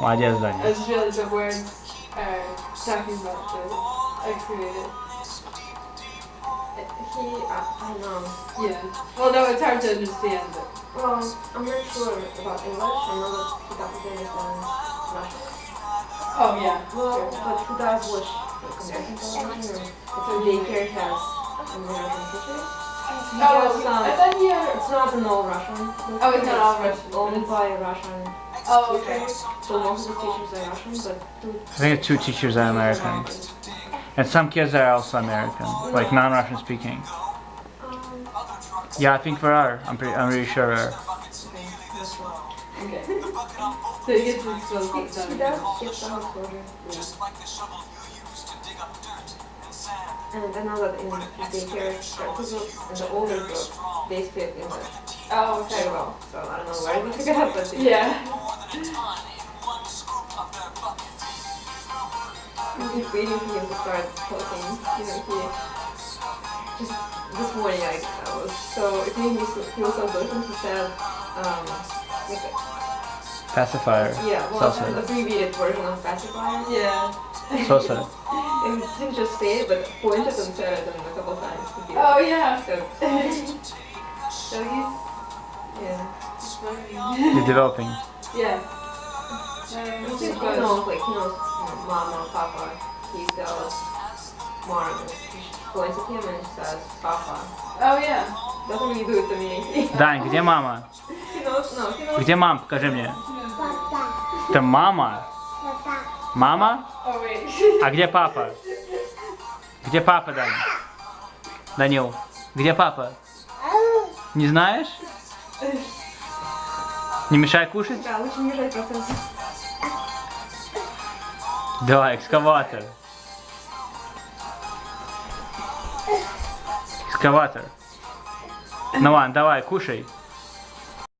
Молодец, Даня. It's really the words are talking about the excavator. I don't know. Yeah. Well, no, it's hard to understand. But Well, I'm not sure about English. I know that he doesn't understand Russian. oh yeah. Well, but he does watch like American television, and so daycare has American teachers. He has I some. thought you had. It's not an all Russian. Oh, it's not all Russian. Only by Russian. Oh, okay. So most of the teachers are Russian, but I think 2 teachers are American. And some kids are also American, like non-Russian speaking. Yeah, I think we are. I'm really sure we are. Okay. So you get to expose he them. does get some exposure. And I know that in daycare, in the older group, they speak English Oh, very okay. well. So I don't know where they pick it up, but Yeah. I'm just waiting for him to start talking. You know, he just this morning I was so it made me he was so good when he said like Pacifier. yeah, well Salsa. an abbreviated version of pacifier. Yeah. Salsa. And he didn't just say it, but pointed and said it a couple times. Oh yeah. So he's yeah. He's developing. Yeah. He knows like he knows mama, papa. He tells Mark. She points at him and says papa. Oh yeah. Doesn't really do it to me. Дань, где мама? He knows no. He knows. Где мама? Покажи мне. Это мама? Мама? Oh wait. А где папа? Где папа, Дань? Данил, где папа? Не знаешь? Не мешай кушать? Да, лучше не мешать процессу. Да, экскаватор. Экскаватор. Ну ладно, давай, кушай.